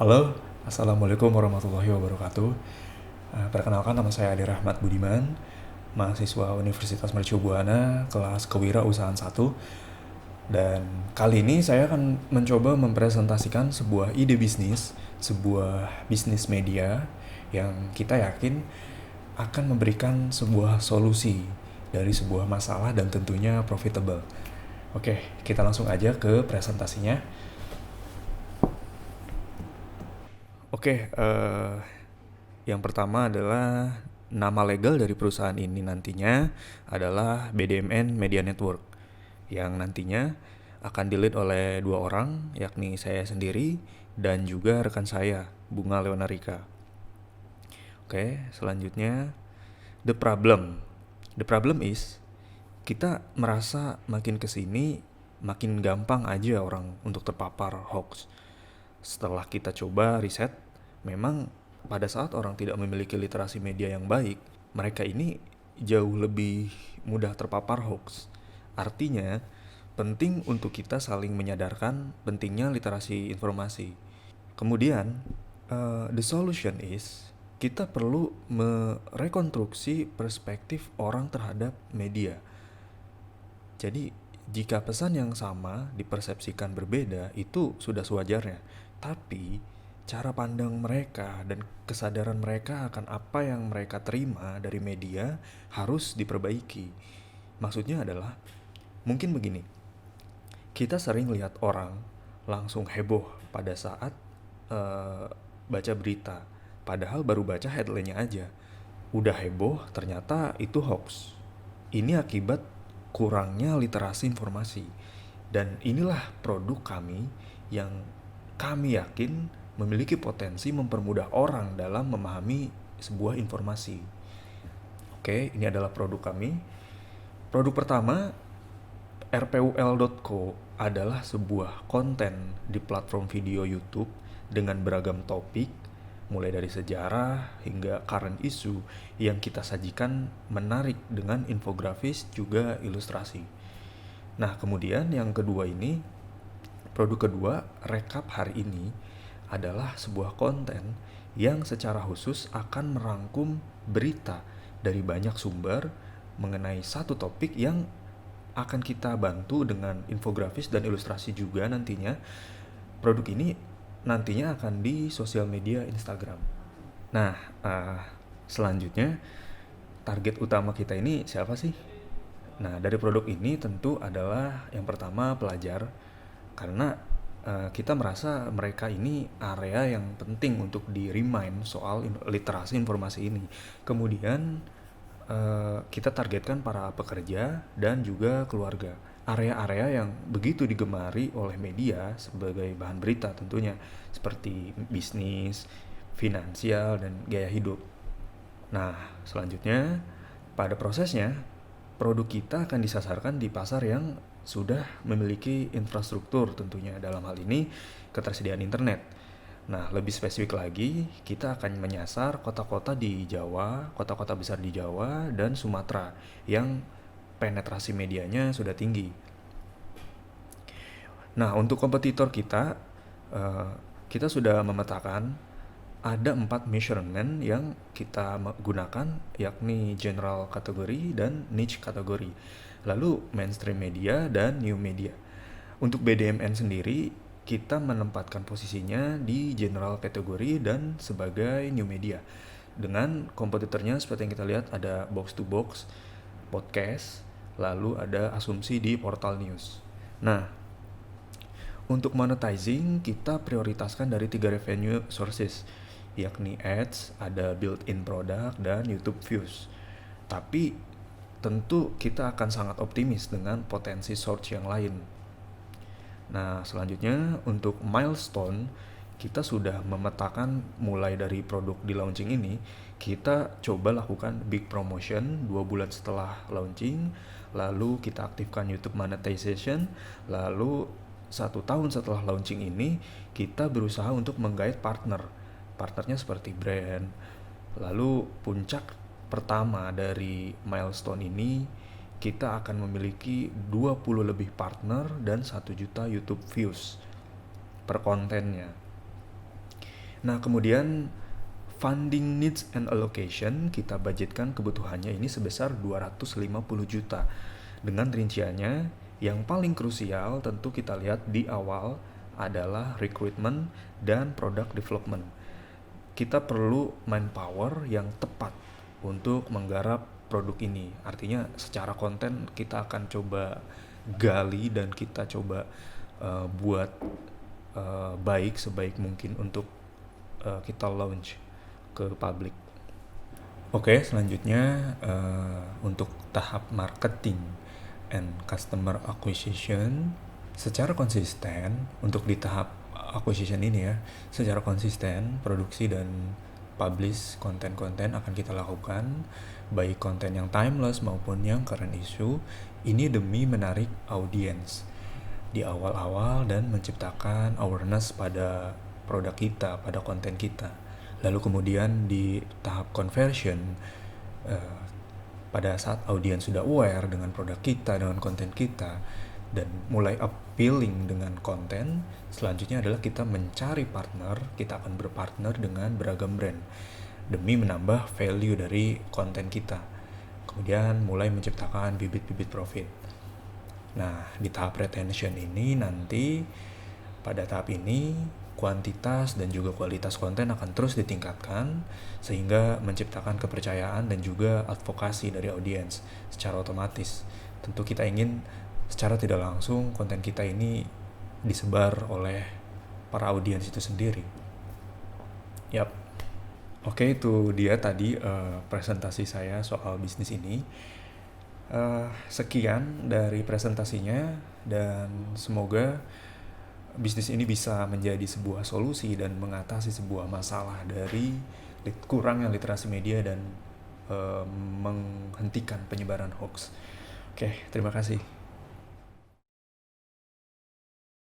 Halo, Assalamualaikum warahmatullahi wabarakatuh. Perkenalkan nama saya Adi Rahmat Budiman, mahasiswa Universitas Mercu Buana, kelas Kewirausahaan 1. Dan kali ini saya akan mencoba mempresentasikan sebuah ide bisnis, sebuah bisnis media yang kita yakin akan memberikan sebuah solusi dari sebuah masalah dan tentunya profitable. Oke, kita langsung aja ke presentasinya. Yang pertama adalah nama legal dari perusahaan ini nantinya adalah BDMN Media Network, yang nantinya akan di-lead oleh dua orang, yakni saya sendiri dan juga rekan saya, Bunga Leonarika. Selanjutnya the problem. The problem is kita merasa makin kesini makin gampang aja orang untuk terpapar hoax. Setelah kita coba riset, memang pada saat orang tidak memiliki literasi media yang baik, mereka ini jauh lebih mudah terpapar hoax. Artinya, penting untuk kita saling menyadarkan pentingnya literasi informasi. Kemudian, the solution is kita perlu merekonstruksi perspektif orang terhadap media. Jadi, jika pesan yang sama dipersepsikan berbeda, itu sudah sewajarnya. Tapi, cara pandang mereka dan kesadaran mereka akan apa yang mereka terima dari media harus diperbaiki. Maksudnya adalah, mungkin begini, kita sering lihat orang langsung heboh pada saat baca berita. Padahal baru baca headline-nya aja. Udah heboh, ternyata itu hoax. Ini akibat kurangnya literasi informasi. Dan inilah produk kami yang kami yakin memiliki potensi mempermudah orang dalam memahami sebuah informasi. Ini adalah produk kami. Produk pertama, rpul.co adalah sebuah konten di platform video YouTube dengan beragam topik, mulai dari sejarah hingga current issue yang kita sajikan menarik dengan infografis juga ilustrasi. Nah, kemudian yang kedua ini, produk kedua, rekap hari ini, adalah sebuah konten yang secara khusus akan merangkum berita dari banyak sumber mengenai satu topik yang akan kita bantu dengan infografis dan ilustrasi juga nantinya. Produk ini nantinya akan di sosial media Instagram. Nah, selanjutnya target utama kita ini siapa sih? Nah, dari produk ini tentu adalah yang pertama pelajar, karena kita merasa mereka ini area yang penting untuk di-remind soal literasi informasi ini. Kemudian kita targetkan para pekerja dan juga keluarga, area-area yang begitu digemari oleh media sebagai bahan berita tentunya, seperti bisnis, finansial, dan gaya hidup. Nah, selanjutnya pada prosesnya produk kita akan disasarkan di pasar yang sudah memiliki infrastruktur tentunya, dalam hal ini ketersediaan internet. Nah, lebih spesifik lagi, kita akan menyasar kota-kota di Jawa, kota-kota besar di Jawa dan Sumatera yang penetrasi medianya sudah tinggi. Nah, untuk kompetitor kita, kita sudah memetakan ada 4 measurement yang kita gunakan, yakni general kategori dan niche kategori, lalu mainstream media dan new media. Untuk BDMN sendiri, kita menempatkan posisinya di general kategori dan sebagai new media. Dengan kompetitornya seperti yang kita lihat, ada box to box, podcast, lalu ada asumsi di portal news. Nah, untuk monetizing kita prioritaskan dari 3 revenue sources, yakni ads, ada built-in product, dan YouTube views. Tapi tentu kita akan sangat optimis dengan potensi search yang lain. Nah, selanjutnya untuk milestone, kita sudah memetakan mulai dari produk di launching ini, kita coba lakukan big promotion 2 bulan setelah launching, lalu kita aktifkan YouTube monetization, lalu 1 tahun setelah launching ini, kita berusaha untuk menggait partnernya seperti brand. Lalu puncak pertama dari milestone ini, kita akan memiliki 20 lebih partner dan 1 juta YouTube views per kontennya. Nah, kemudian funding needs and allocation, kita budgetkan kebutuhannya ini sebesar 250 juta. Dengan rinciannya, yang paling krusial tentu kita lihat di awal adalah recruitment dan product development. Kita perlu manpower yang tepat untuk menggarap produk ini. Artinya secara konten kita akan coba gali dan kita coba buat baik sebaik mungkin untuk kita launch ke publik. Oke, selanjutnya untuk tahap marketing and customer acquisition, secara konsisten untuk di tahap acquisition ini ya, secara konsisten produksi dan publish konten-konten akan kita lakukan, baik konten yang timeless maupun yang current issue, ini demi menarik audiens di awal-awal dan menciptakan awareness pada produk kita, pada konten kita. Lalu kemudian di tahap conversion, pada saat audiens sudah aware dengan produk kita, dengan konten kita, dan mulai appealing dengan konten, selanjutnya adalah kita mencari partner. Kita akan berpartner dengan beragam brand demi menambah value dari konten kita. Kemudian mulai menciptakan bibit-bibit profit. Nah, di tahap retention ini nanti, pada tahap ini kuantitas dan juga kualitas konten akan terus ditingkatkan sehingga menciptakan kepercayaan dan juga advokasi dari audiens secara otomatis. Tentu kita ingin secara tidak langsung konten kita ini disebar oleh para audiens itu sendiri. Yap. Oke, itu dia tadi presentasi saya soal bisnis ini. Sekian dari presentasinya dan semoga bisnis ini bisa menjadi sebuah solusi dan mengatasi sebuah masalah dari kurangnya literasi media dan menghentikan penyebaran hoax. Oke, terima kasih.